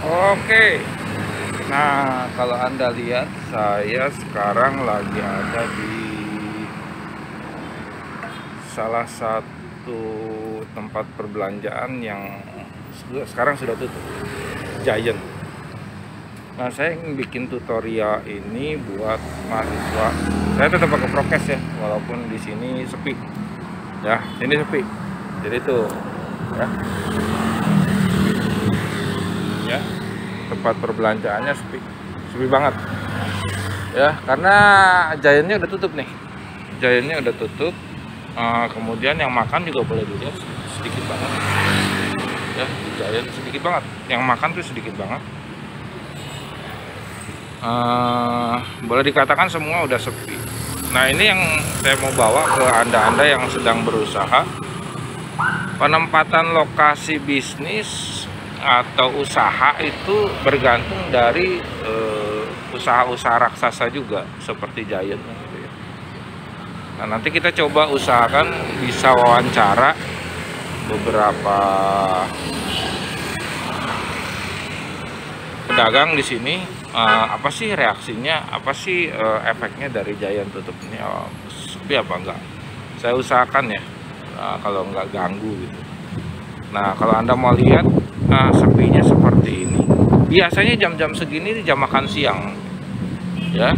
Oke. Nah, kalau Anda lihat, saya sekarang lagi ada di salah satu tempat perbelanjaan yang sekarang sudah tutup, Giant. Nah, saya ingin bikin tutorial ini buat mahasiswa. Saya tetap pakai prokes ya, walaupun di sini sepi. Ya, ini sepi. Jadi tuh, ya, ya, tempat perbelanjaannya sepi, sepi banget. Ya, karena Giantnya udah tutup nih. Giantnya udah tutup. Kemudian yang makan juga boleh dilihat sedikit banget. Ya, di Giant sedikit banget. Yang makan tuh sedikit banget. Boleh dikatakan semua udah sepi. Nah, ini yang saya mau bawa ke anda-anda yang sedang berusaha. Penempatan lokasi bisnis atau usaha itu bergantung dari usaha-usaha raksasa juga seperti Giant gitu ya. Nah, nanti kita coba usahakan bisa wawancara beberapa pedagang di sini. Apa sih reaksinya, apa sih efeknya dari Giant tutup ini, sepi apa enggak. Saya usahakan ya, kalau enggak ganggu gitu. Nah, kalau Anda mau lihat sepinya seperti ini. Biasanya jam-jam segini jam makan siang ya,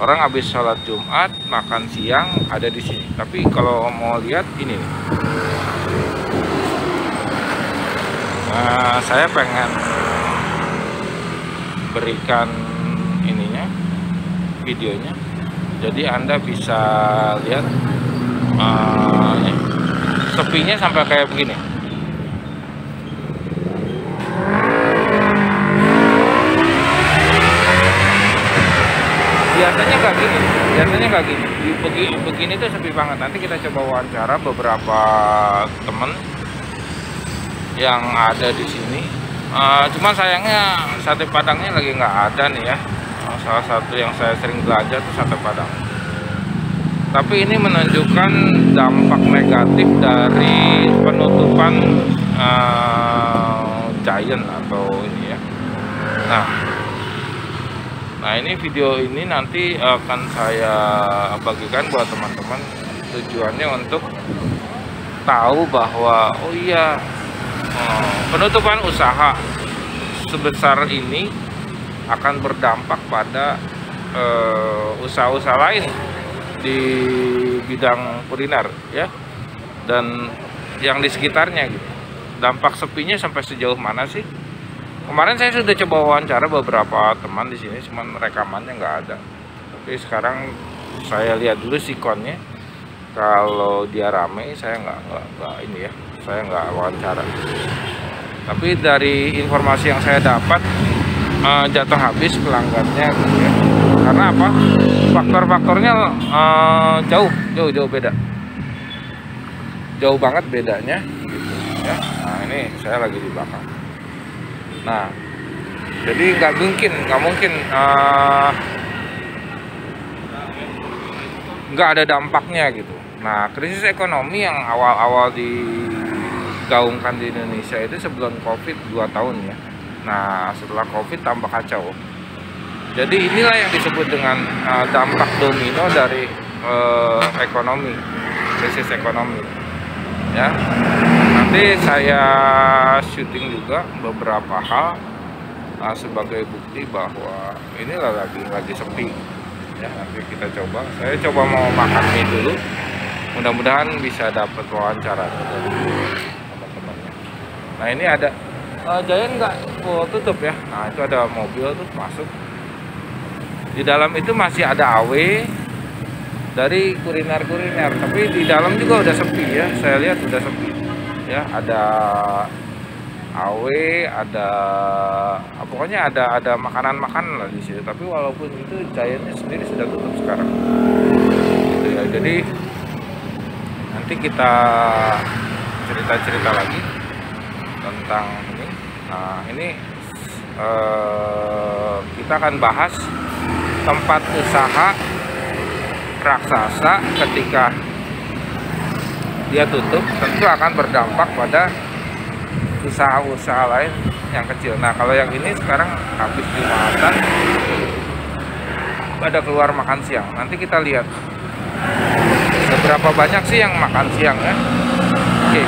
orang habis sholat Jumat makan siang ada di sini. Tapi kalau mau lihat ini, saya pengen berikan ininya, videonya, jadi Anda bisa lihat ini, sepinya sampai kayak begini. Biasanya nggak gini, begini tuh sepi banget. Nanti kita coba wawancara beberapa temen yang ada di sini. Cuma sayangnya sate padangnya lagi nggak ada nih ya. Salah satu yang saya sering belanja tuh sate padang. Tapi ini menunjukkan dampak negatif dari penutupan Giant atau ini ya. Nah, ini video ini nanti akan saya bagikan buat teman-teman. Tujuannya untuk tahu bahwa oh iya, penutupan usaha sebesar ini akan berdampak pada usaha-usaha lain di bidang kuliner ya, dan yang di sekitarnya gitu. Dampak sepinya sampai sejauh mana sih? Kemarin saya sudah coba wawancara beberapa teman di sini, cuman rekamannya nggak ada. Tapi sekarang saya lihat dulu sikonnya. Kalau dia rame, saya nggak ini ya, saya nggak wawancara. Tapi dari informasi yang saya dapat, jatuh habis pelanggannya gitu ya. Karena apa? Faktor-faktornya jauh beda, jauh banget bedanya gitu ya. Nah, ini saya lagi di belakang. Nah, jadi nggak mungkin nggak ada dampaknya gitu. Nah, krisis ekonomi yang awal-awal digaungkan di Indonesia itu sebelum Covid 2 tahun ya. Nah, setelah Covid tambah kacau. Jadi inilah yang disebut dengan dampak domino dari ekonomi, krisis ekonomi. Ya, nanti saya syuting juga beberapa hal sebagai bukti bahwa inilah lagi sepi. Ya, nanti kita coba. Saya coba mau makan mie dulu. Mudah-mudahan bisa dapat wawancara dari teman-temannya. Nah, ini ada Giant nggak tutup ya. Nah, itu ada mobil tuh masuk. Di dalam itu masih ada AW dari kuliner, tapi di dalam juga udah sepi ya. Saya lihat udah sepi. Ya, ada AW, ada pokoknya ada makanan-makanan lah di situ. Tapi walaupun itu Giantnya sendiri sudah tutup sekarang. Gitu ya. Jadi nanti kita cerita-cerita lagi tentang ini. Nah, ini kita akan bahas tempat usaha raksasa ketika dia tutup tentu akan berdampak pada usaha-usaha lain yang kecil. Nah kalau yang ini sekarang habis Jumatan ada keluar makan siang. Nanti kita lihat seberapa banyak sih yang makan siang ya. Oke,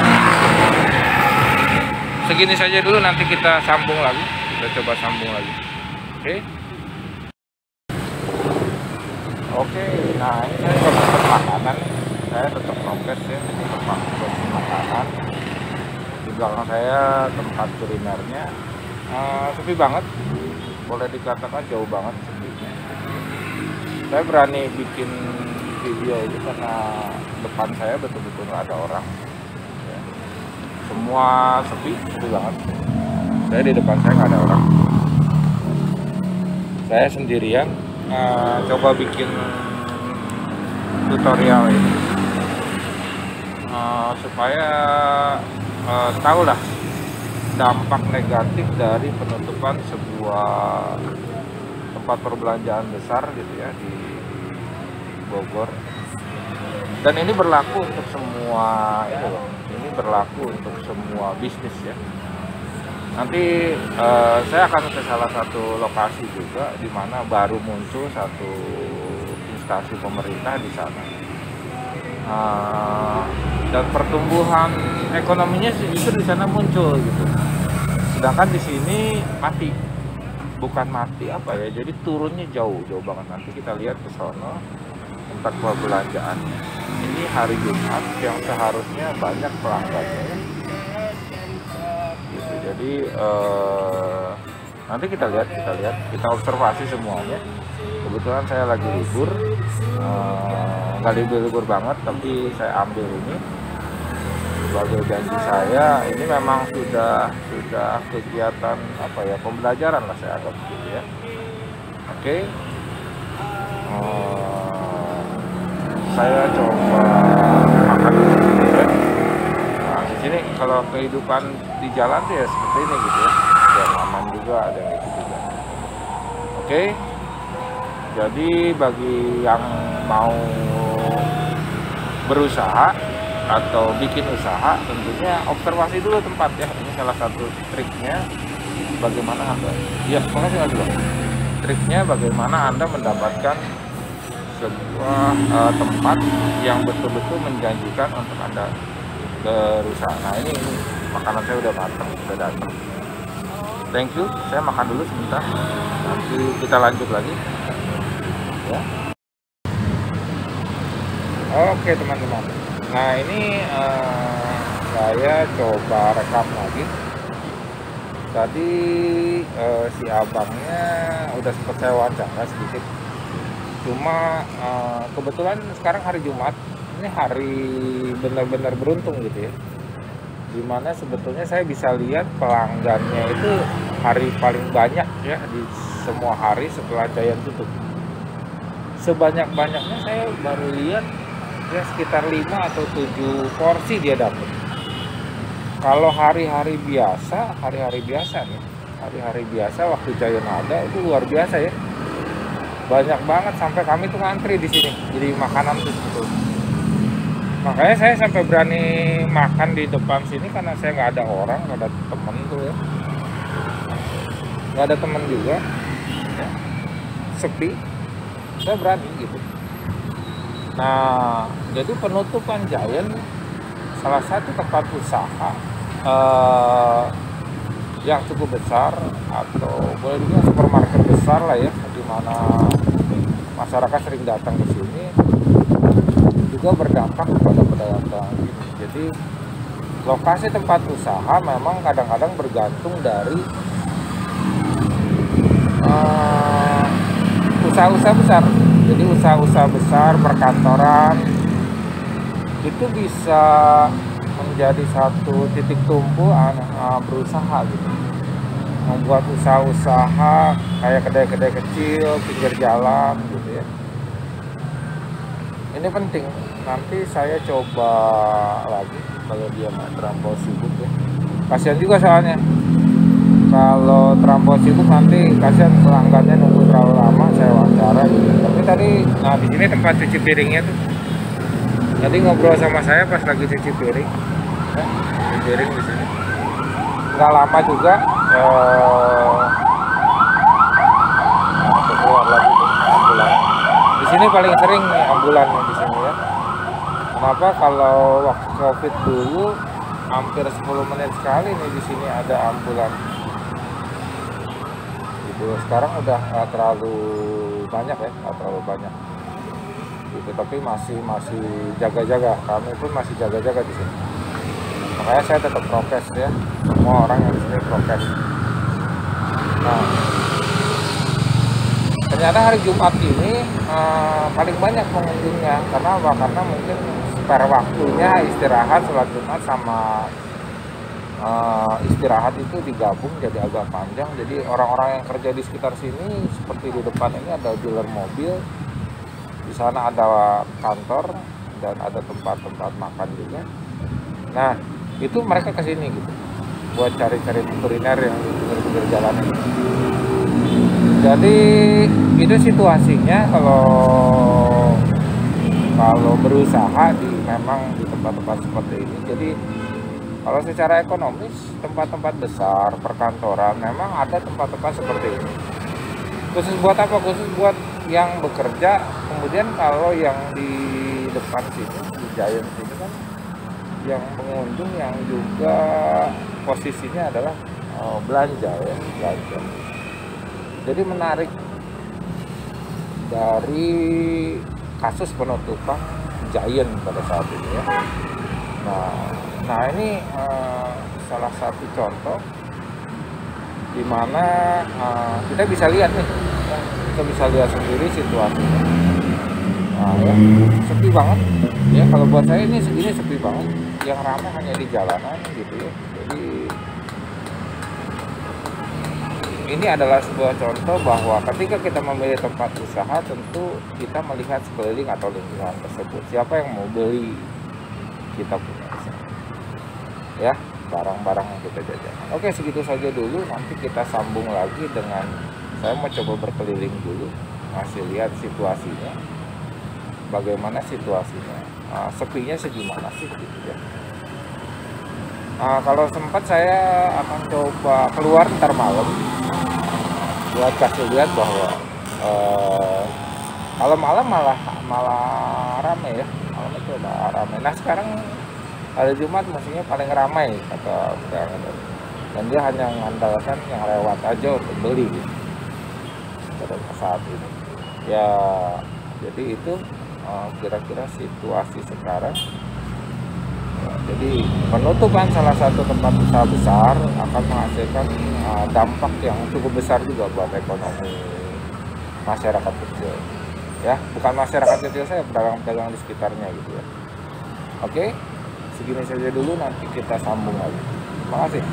segini saja dulu, nanti kita sambung lagi, kita coba sambung lagi. Oke, nah ini saya coba tetap makanan, saya tetap prokes ya, tetap konsumsi makanan. Di belakang saya tempat kulinernya sepi banget, boleh dikatakan jauh banget sepinya. Saya berani bikin video ini karena depan saya betul-betul nggak ada orang ya. Semua sepi banget. Saya di depan saya nggak ada orang, saya sendirian. Coba bikin tutorial ini supaya tahu lah dampak negatif dari penutupan sebuah tempat perbelanjaan besar gitu ya di Bogor. Dan ini berlaku untuk semua ini berlaku untuk semua bisnis ya. Nanti saya akan ke salah satu lokasi juga di mana baru muncul satu instansi pemerintah di sana. Dan pertumbuhan ekonominya justru di sana muncul gitu. Sedangkan di sini mati. Bukan mati apa ya, jadi turunnya jauh banget. Nanti kita lihat ke sana tempat perbelanjaannya. Ini hari Jumat yang seharusnya banyak pelanggannya. Gitu. Jadi nanti kita lihat, kita observasi semuanya. Kebetulan saya lagi libur, nggak libur banget, tapi saya ambil ini sebagai janji saya. Ini memang sudah kegiatan apa ya, pembelajaran lah saya anggap gitu ya. Oke. Saya coba makan dulu ya. Nah, di sini kalau kehidupan di jalan tuh ya seperti ini gitu ya. Ada yang aman juga, ada yang itu juga. Oke. Jadi bagi yang mau berusaha atau bikin usaha, tentunya observasi dulu tempat ya. Ini salah satu triknya bagaimana Anda. Ya, makasih Bang. Triknya bagaimana Anda mendapatkan sebuah tempat yang betul-betul menjanjikan untuk Anda berusaha. Nah ini makanan saya udah matang, udah datang. Thank you, saya makan dulu sebentar, nanti kita lanjut lagi ya. Oke teman-teman, nah ini saya coba rekam lagi. Tadi si abangnya udah sempat saya wawancara sedikit. Cuma kebetulan sekarang hari Jumat, ini hari benar-benar beruntung gitu ya. Dimana sebetulnya saya bisa lihat pelanggannya itu hari paling banyak ya di semua hari setelah Giant tutup. Sebanyak-banyaknya saya baru lihat ya sekitar 5 atau 7 porsi dia dapat. Kalau hari-hari biasa nih, hari-hari biasa waktu Giant ada itu luar biasa ya. Banyak banget sampai kami tuh ngantri di sini jadi makanan tuh gitu. Makanya saya sampai berani makan di depan sini karena saya nggak ada orang, nggak ada temen tuh ya, nggak ada temen juga ya. Sepi, saya berani gitu. Nah jadi penutupan Giant salah satu tempat usaha yang cukup besar, atau boleh dibilang supermarket besar lah ya, di mana masyarakat sering datang ke sini, juga berdampak kepada pedagang-pedagang ini. Jadi lokasi tempat usaha memang kadang-kadang bergantung dari usaha-usaha besar. Jadi usaha-usaha besar perkantoran itu bisa menjadi satu titik tumpu berusaha gitu, membuat usaha-usaha kayak kedai-kedai kecil pinggir jalan gitu ya. Ini penting, nanti saya coba lagi kalau dia nggak terlampau sibuk ya. Kasihan juga soalnya kalau terlampau sibuk, nanti kasihan pelanggannya nunggu terlalu lama saya wawancara gitu. Tapi tadi di sini tempat cuci piringnya tuh, tadi ngobrol sama saya pas lagi cuci piring ya, cuci piring di sini. nggak lama juga keluar lagi tuh ambulan. Di sini paling sering nih ambulan di sini ya. Kenapa? Kalau waktu COVID dulu hampir 10 menit sekali nih di sini ada ambulan. Gitu. Sekarang udah nggak terlalu banyak ya, nggak terlalu banyak. Gitu, tapi masih jaga-jaga. Kami pun masih jaga-jaga di sini. Makanya saya tetap prokes ya. Semua orang yang di sini prokes. Nah, ternyata hari Jumat ini paling banyak pengunjungnya. Karena apa? Karena mungkin spare waktunya istirahat sholat Jumat sama istirahat itu digabung jadi agak panjang. Jadi orang-orang yang kerja di sekitar sini, seperti di depan ini ada dealer mobil, di sana ada kantor dan ada tempat-tempat makan juga. Nah, itu mereka ke sini gitu buat cari-cari kuliner yang di pinggir-pinggir jalan ini. Jadi itu situasinya kalau berusaha memang di tempat-tempat seperti ini. Jadi kalau secara ekonomis tempat-tempat besar perkantoran memang ada tempat-tempat seperti ini. Khusus buat apa? Khusus buat yang bekerja. Kemudian kalau yang di depan sini di Giant sini kan yang pengunjung yang juga posisinya adalah belanja ya, belanja. Jadi menarik dari kasus penutupan Giant pada saat ini ya. Nah ini salah satu contoh di mana kita bisa lihat nih, kita bisa lihat sendiri situasinya. Nah, ya, sepi banget ya, kalau buat saya ini segini sepi banget, yang ramai hanya di jalanan gitu ya. Jadi ini adalah sebuah contoh bahwa ketika kita memilih tempat usaha, tentu kita melihat sekeliling atau lingkungan tersebut, siapa yang mau beli kita punya usaha ya, barang-barang yang kita jajakan. Oke, segitu saja dulu, nanti kita sambung lagi dengan, saya mau coba berkeliling dulu, masih lihat situasinya, bagaimana situasinya, sepinya segimana sih gitu ya. Kalau sempat saya akan coba keluar ntar malam buat kasih lihat bahwa kalau malam malah ramai ya, malam itu udah ramai. Nah sekarang hari Jumat mestinya paling ramai kata pedagang, dan dia hanya mengandalkan yang lewat aja untuk beli gitu, pada saat ini ya. Jadi itu kira-kira situasi sekarang. Jadi penutupan salah satu tempat usaha besar akan menghasilkan dampak yang cukup besar juga buat ekonomi masyarakat kecil ya, bukan masyarakat kecil saya, pedagang-pedagang di sekitarnya gitu ya. Oke, segini saja dulu, nanti kita sambung lagi. Terima kasih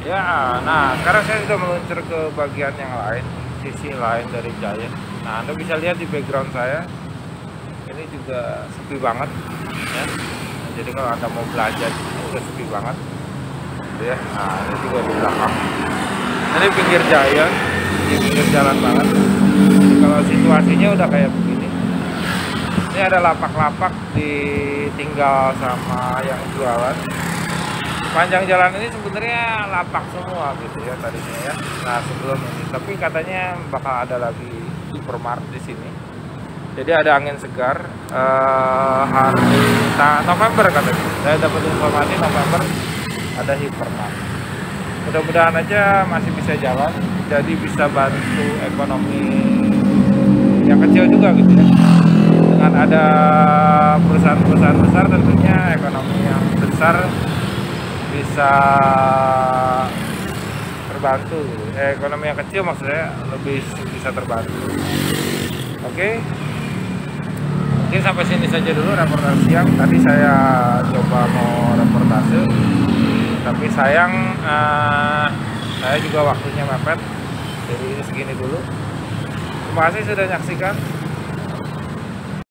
ya. Nah sekarang saya sudah meluncur ke bagian yang lain, sisi lain dari Giant. Nah Anda bisa lihat di background saya ini juga sepi banget ya. Jadi kalau Anda mau belanja ini udah sepi banget gitu ya. Nah ini juga di belakang, ini pinggir Giant, di pinggir jalan banget. Jadi kalau situasinya udah kayak begini, ini ada lapak-lapak ditinggal sama yang jualan. Panjang jalan ini sebenarnya lapak semua gitu ya tadinya ya. Nah sebelum ini, tapi katanya bakal ada lagi supermarket di sini. Jadi ada angin segar hari November katanya. Saya dapat informasi November ada hypermarket. Mudah-mudahan aja masih bisa jalan, jadi bisa bantu ekonomi yang kecil juga gitu ya. Dengan ada perusahaan-perusahaan besar, tentunya ekonomi yang besar bisa terbantu gitu. Ekonomi yang kecil maksudnya lebih bisa terbantu. Oke. Mungkin sampai sini saja dulu reportase siang. Tadi saya coba mau reportase, tapi sayang saya juga waktunya mepet. Jadi ini segini dulu. Terima kasih sudah menyaksikan.